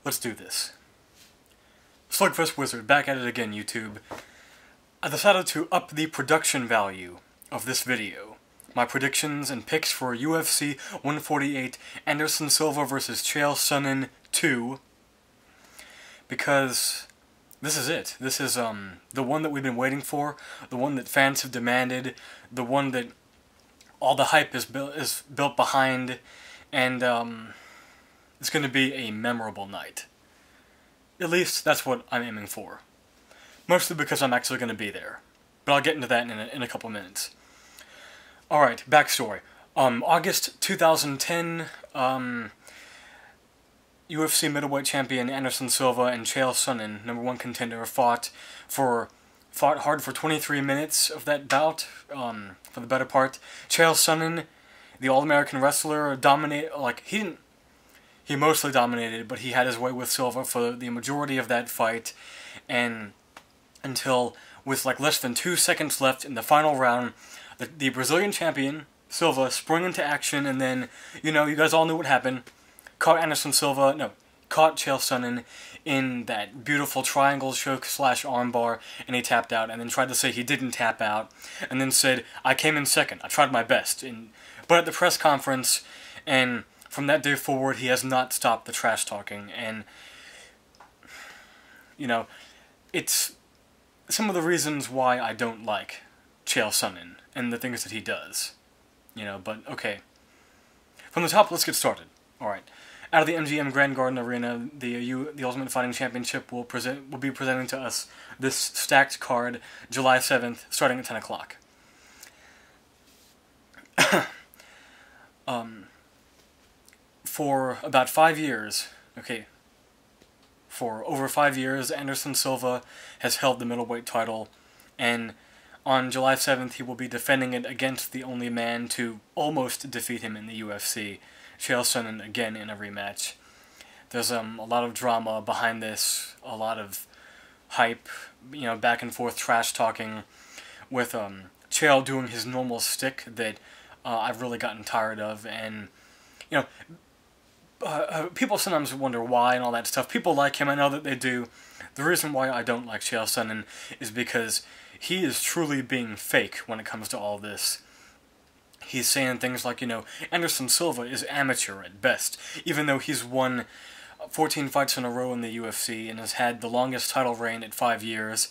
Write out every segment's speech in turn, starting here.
Let's do this. Slugfest Wizard, back at it again, YouTube. I decided to up the production value of this video. My predictions and picks for UFC 148 Anderson Silva vs. Chael Sonnen 2. Because this is it. This is the one that we've been waiting for, the one that fans have demanded, the one that all the hype is built behind, and it's going to be a memorable night. At least that's what I'm aiming for. Mostly because I'm actually going to be there. But I'll get into that in a couple minutes. Alright, backstory. August 2010, UFC middleweight champion Anderson Silva and Chael Sonnen, #1 contender, fought hard for 23 minutes of that bout, for the better part. Chael Sonnen, the All-American wrestler, he mostly dominated, but he had his way with Silva for the majority of that fight, and until, with less than 2 seconds left in the final round, the Brazilian champion, Silva, sprung into action, and then, you guys all knew what happened. Caught Chael Sonnen in that beautiful triangle choke / armbar, and he tapped out, and then tried to say he didn't tap out, and then said, "I came in second, I tried my best." But at the press conference, and from that day forward, he has not stopped the trash talking, and, it's some of the reasons why I don't like Chael Sonnen, and the things that he does. But okay. From the top, let's get started. Alright. Out of the MGM Grand Garden Arena, the Ultimate Fighting Championship will be presenting to us this stacked card, July 7th, starting at 10 o'clock. For about 5 years, for over 5 years, Anderson Silva has held the middleweight title, and on July 7th he will be defending it against the only man to almost defeat him in the UFC, Chael Sonnen, again in a rematch. There's a lot of drama behind this, a lot of hype, back and forth trash talking, with Chael doing his normal stick that I've really gotten tired of, and people sometimes wonder why and all that stuff. People like him, I know that they do. The reason why I don't like Chael Sonnen is because he is truly being fake when it comes to all this. He's saying things like, Anderson Silva is amateur at best, even though he's won 14 fights in a row in the UFC and has had the longest title reign at 5 years,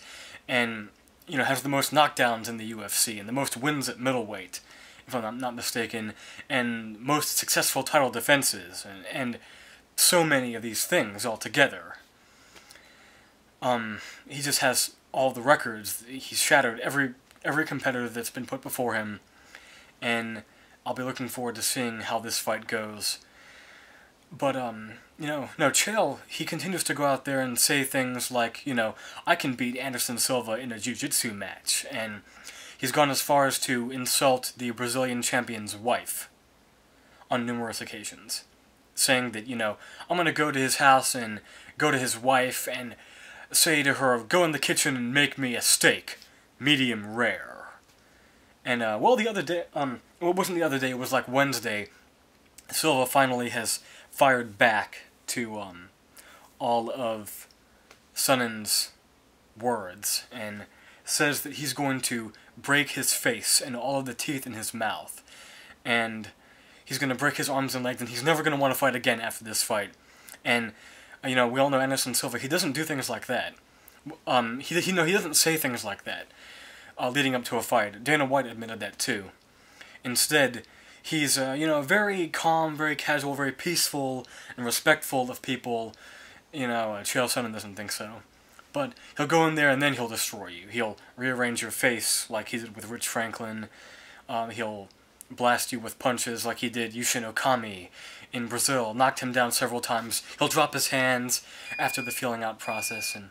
and, has the most knockdowns in the UFC and the most wins at middleweight, if I'm not mistaken, and most successful title defenses, and so many of these things altogether. He just has all the records. He's shattered every competitor that's been put before him, and I'll be looking forward to seeing how this fight goes. But, no, Chael, he continues to go out there and say things like, I can beat Anderson Silva in a jiu-jitsu match, and he's gone as far as to insult the Brazilian champion's wife on numerous occasions, saying that, I'm going to go to his house and go to his wife and say to her, "Go in the kitchen and make me a steak, medium rare." And, the other day, it wasn't the other day, it was Wednesday, Silva finally has fired back to, all of Sonnen's words, and says that he's going to break his face and all of the teeth in his mouth, and he's going to break his arms and legs, and he's never going to want to fight again after this fight. And, we all know Anderson Silva, he doesn't do things like that. He doesn't say things like that leading up to a fight. Dana White admitted that too. Instead, He's, very calm, very casual, very peaceful, and respectful of people. Chael Sonnen doesn't think so. But he'll go in there and then he'll destroy you. He'll rearrange your face like he did with Rich Franklin. He'll blast you with punches like he did Yushin Okami in Brazil. Knocked him down several times. He'll drop his hands after the feeling out process and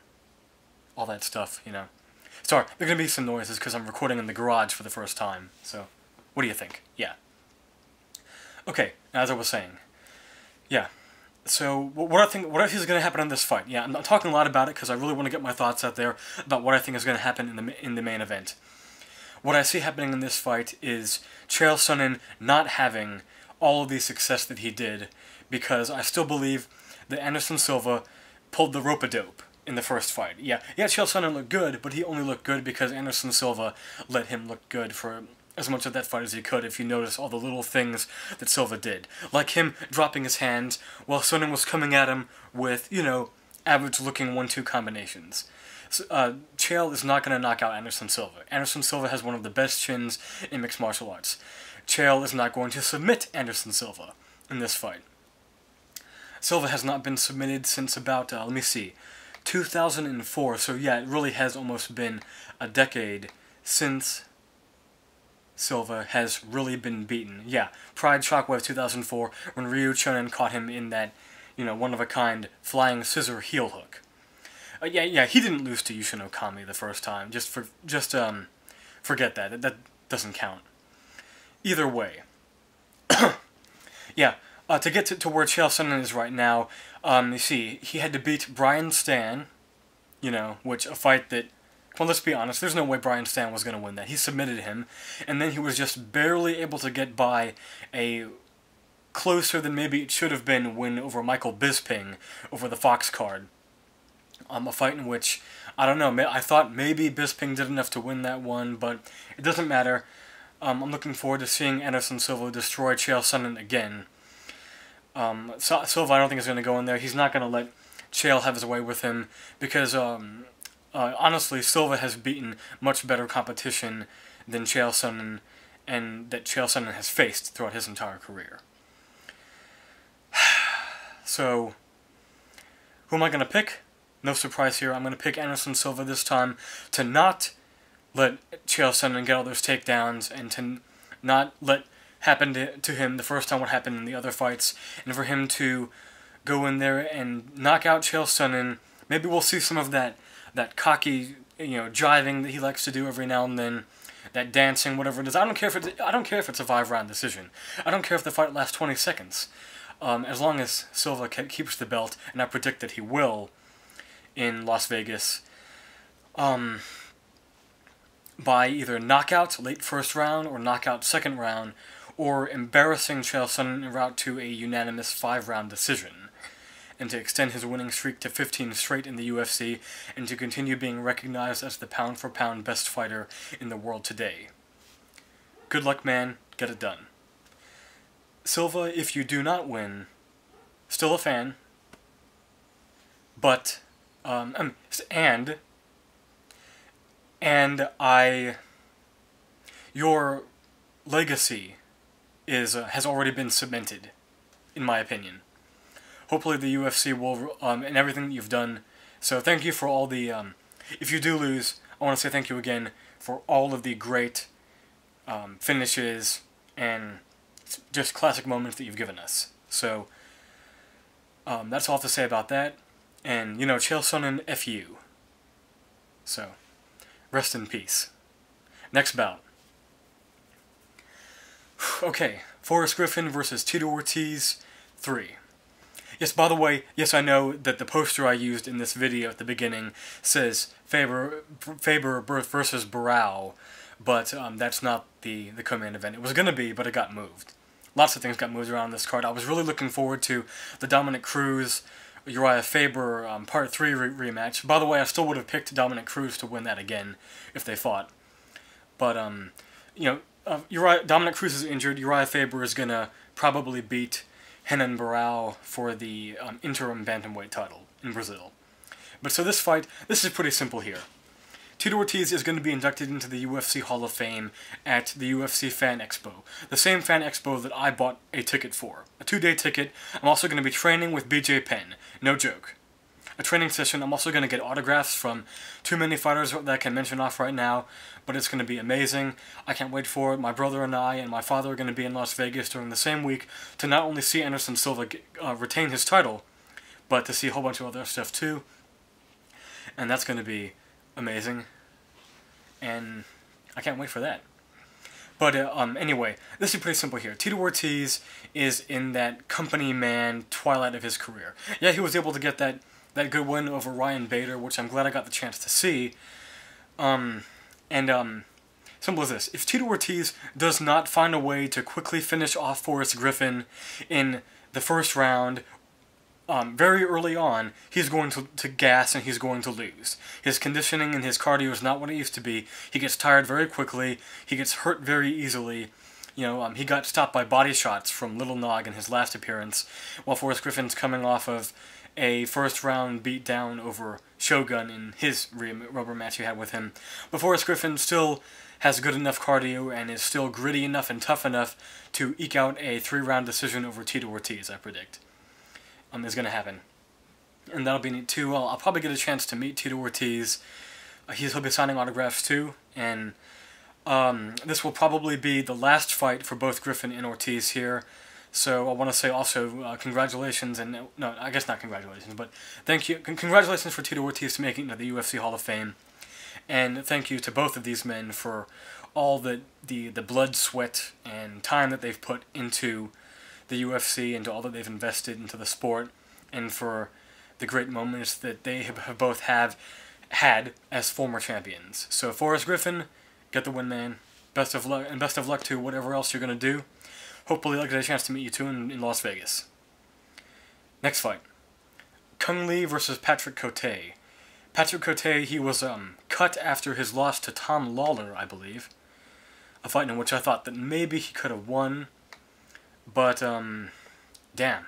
all that stuff, Sorry, there are going to be some noises because I'm recording in the garage for the first time. So, what do you think? Yeah. Okay, as I was saying. Yeah. So, what I think is going to happen in this fight? Yeah, I'm not talking a lot about it because I really want to get my thoughts out there about what I think is going to happen in the main event. What I see happening in this fight is Chael Sonnen not having all of the success that he did, because I still believe that Anderson Silva pulled the rope-a-dope in the first fight. Yeah, Chael Sonnen looked good, but he only looked good because Anderson Silva let him look good for as much of that fight as he could, if you notice all the little things that Silva did. Like him dropping his hands while Sonnen was coming at him with, average-looking 1-2 combinations. So, Chael is not going to knock out Anderson Silva. Anderson Silva has one of the best chins in mixed martial arts. Chael is not going to submit Anderson Silva in this fight. Silva has not been submitted since about, 2004, so yeah, it really has almost been a decade since Silva has really been beaten. Yeah, Pride Shockwave 2004, when Ryu Chonen caught him in that, one-of-a-kind flying scissor heel hook. Yeah, he didn't lose to Yushin Okami the first time. Forget that. That doesn't count. Either way. Yeah, to get to where Chael Sonnen is right now, you see, he had to beat Brian Stann, which a fight that, well, let's be honest, there's no way Brian Stann was going to win that. He submitted him, and then he was just barely able to get by a closer than maybe it should have been win over Michael Bisping over the Fox card. A fight in which, I don't know, I thought maybe Bisping did enough to win that one, but it doesn't matter. I'm looking forward to seeing Anderson Silva destroy Chael Sonnen again. Silva I don't think is going to go in there. He's not going to let Chael have his way with him, because honestly, Silva has beaten much better competition than Chael Sonnen, and that Chael Sonnen has faced throughout his entire career. So, who am I going to pick? No surprise here, I'm going to pick Anderson Silva this time to not let Chael Sonnen get all those takedowns, and to not let happen to him the first time what happened in the other fights, and for him to go in there and knock out Chael Sonnen. Maybe we'll see some of that cocky, jiving that he likes to do every now and then, that dancing, whatever it is. I don't care if it's a 5-round decision. I don't care if the fight lasts 20 seconds. As long as Silva keeps the belt, and I predict that he will in Las Vegas, by either knockout late first round or knockout second round, or embarrassing Chael Sonnen en route to a unanimous 5-round decision, and to extend his winning streak to 15 straight in the UFC, and to continue being recognized as the pound-for-pound best fighter in the world today. Good luck, man. Get it done. Silva, if you do not win, still a fan, but, your legacy has already been cemented, in my opinion. Hopefully the UFC will, and everything that you've done. So thank you for all the, if you do lose, I want to say thank you again for all of the great finishes and just classic moments that you've given us. So, that's all I have to say about that. And, Chael Sonnen, F you. So, rest in peace. Next bout. Okay, Forrest Griffin versus Tito Ortiz 3. Yes, by the way, yes, I know that the poster I used in this video at the beginning says Faber versus Barao, but that's not the co-main event. It was going to be, but it got moved. Lots of things got moved around this card. I was really looking forward to the Dominic Cruz Uriah Faber Part 3 rematch. By the way, I still would have picked Dominic Cruz to win that again if they fought. But, Dominic Cruz is injured. Uriah Faber is going to probably beat Renan Barao for the interim bantamweight title in Brazil. But so this fight, this is pretty simple here. Tito Ortiz is going to be inducted into the UFC Hall of Fame at the UFC Fan Expo. The same Fan Expo that I bought a ticket for. A 2-day ticket. I'm also going to be training with BJ Penn. No joke. A training session. I'm also going to get autographs from too many fighters that I can mention off right now, but it's going to be amazing. I can't wait for it. My brother and I and my father are going to be in Las Vegas during the same week to not only see Anderson Silva retain his title, but to see a whole bunch of other stuff too. And that's going to be amazing. And I can't wait for that. But anyway, this is pretty simple here. Tito Ortiz is in that company man twilight of his career. Yeah, he was able to get that good win over Ryan Bader, which I'm glad I got the chance to see. Simple as this. If Tito Ortiz does not find a way to quickly finish off Forrest Griffin in the first round, very early on, he's going to gas and he's going to lose. His conditioning and his cardio is not what it used to be. He gets tired very quickly. He gets hurt very easily. You know, he got stopped by body shots from Little Nog in his last appearance, while Forrest Griffin's coming off of a first-round beatdown over Shogun in his rubber match he had with him. But Forrest Griffin still has good enough cardio and is still gritty enough and tough enough to eke out a 3-round decision over Tito Ortiz, I predict. Is going to happen. And that'll be neat too. I'll probably get a chance to meet Tito Ortiz. He'll be signing autographs too. And this will probably be the last fight for both Griffin and Ortiz here. So I want to say also congratulations, and no, I guess not congratulations, but thank you. Congratulations for Tito Ortiz to making it to the UFC Hall of Fame. And thank you to both of these men for all the blood, sweat, and time that they've put into the UFC, into all that they've invested into the sport, and for the great moments that they have both had as former champions. So Forrest Griffin, get the win, man. Best of luck, and best of luck to whatever else you're going to do. Hopefully I'll get a chance to meet you too in Las Vegas. Next fight. Cung Le versus Patrick Cote. Patrick Cote, he was cut after his loss to Tom Lawler, I believe. A fight in which I thought that maybe he could have won. But, damn.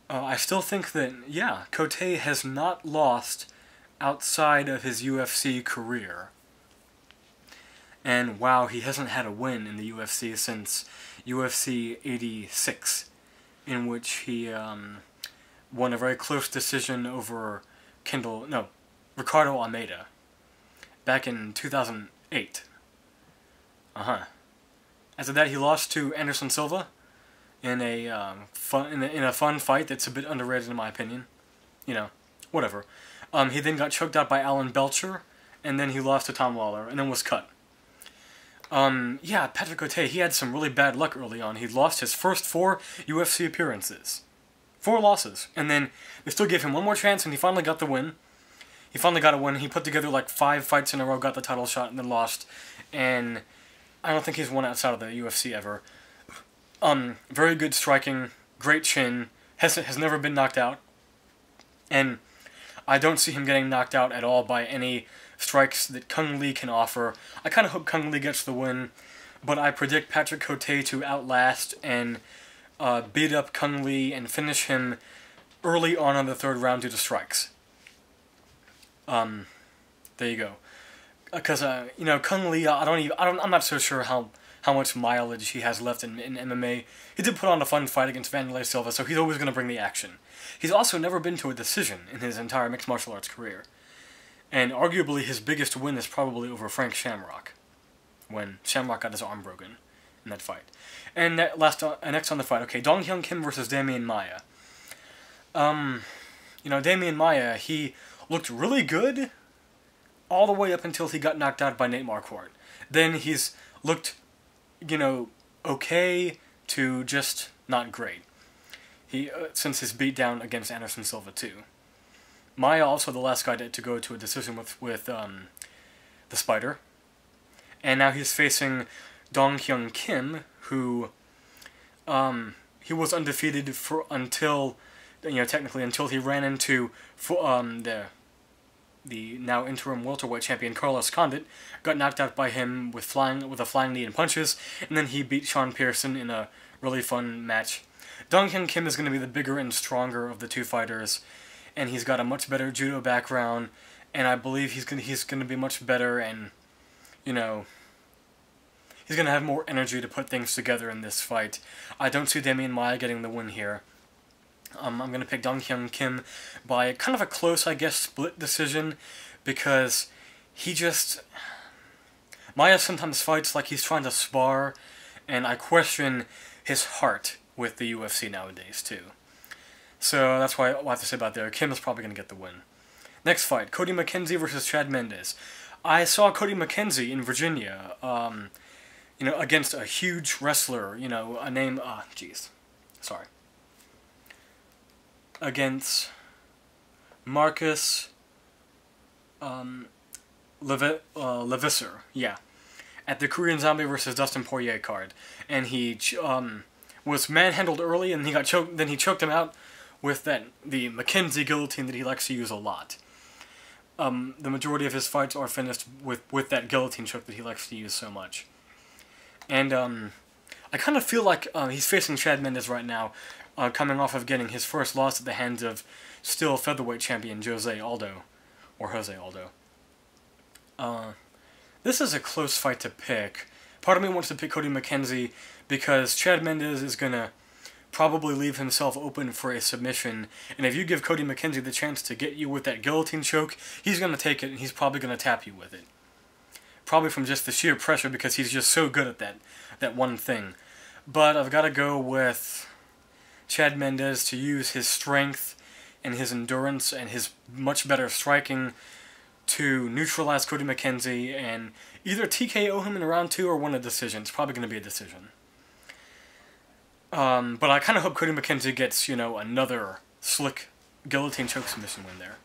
I still think that, yeah, Cote has not lost outside of his UFC career. And, wow, he hasn't had a win in the UFC since UFC 86, in which he won a very close decision over Ricardo Almeida, back in 2008. After that, he lost to Anderson Silva in a fun fight that's a bit underrated in my opinion. You know, whatever. He then got choked out by Alan Belcher, and then he lost to Tom Lawler, and then was cut. Yeah, Patrick Cote, he had some really bad luck early on. He lost his first 4 UFC appearances. 4 losses. And then they still gave him one more chance, and he finally got the win. He finally got a win. He put together like 5 fights in a row, got the title shot, and then lost. And I don't think he's won outside of the UFC ever. Very good striking, great chin, has never been knocked out. And I don't see him getting knocked out at all by any strikes that Cung Le can offer. I kind of hope Cung Le gets the win, but I predict Patrick Cote to outlast and beat up Cung Le and finish him early on in the 3rd round due to strikes. There you go. Because you know, Cung Le, I'm not so sure how much mileage he has left in MMA. He did put on a fun fight against Vanderlei Silva, so he's always going to bring the action. He's also never been to a decision in his entire mixed martial arts career. And arguably his biggest win is probably over Frank Shamrock, when Shamrock got his arm broken in that fight. And next on the fight, okay, Dong Hyun Kim versus Damian Maia. You know, Damian Maia, he looked really good all the way up until he got knocked out by Nate Marquardt. Then he's looked, you know, okay to just not great. Since his beatdown against Anderson Silva too. Maia also the last guy to go to a decision with the Spider. And now he's facing Dong Hyun Kim, who he was undefeated until, you know, technically until he ran into the now interim welterweight champion Carlos Condit, got knocked out by him with a flying knee and punches, and then he beat Sean Pearson in a really fun match. Dong Hyun Kim is going to be the bigger and stronger of the two fighters, and he's got a much better judo background, and I believe he's gonna be much better, and you know, he's gonna have more energy to put things together in this fight. I don't see Damian Maia getting the win here. I'm gonna pick Dong Hyun Kim by kind of a close, I guess, split decision, because he just... Maia sometimes fights like he's trying to spar, and I question his heart with the UFC nowadays, too. So that's why I have to say about there. Kim is probably going to get the win. Next fight, Cody McKenzie versus Chad Mendes. I saw Cody McKenzie in Virginia, you know, against a huge wrestler, you know, a name, sorry. Against Marcus, Levisser, yeah, at the Korean Zombie versus Dustin Poirier card, and he was manhandled early, and he got choked. Then he choked him out with the McKenzie guillotine that he likes to use a lot. The majority of his fights are finished with that guillotine choke that he likes to use so much. And I kind of feel like he's facing Chad Mendes right now, coming off of getting his first loss at the hands of still featherweight champion Jose Aldo. This is a close fight to pick. Part of me wants to pick Cody McKenzie because Chad Mendes is going to probably leave himself open for a submission, and if you give Cody McKenzie the chance to get you with that guillotine choke, he's going to take it, and he's probably going to tap you with it. Probably from just the sheer pressure, because he's just so good at that one thing. But I've got to go with Chad Mendes to use his strength and his endurance and his much better striking to neutralize Cody McKenzie and either TKO him in round 2 or win a decision. It's probably going to be a decision. But I kind of hope Cody McKenzie gets, you know, another slick guillotine choke submission win there.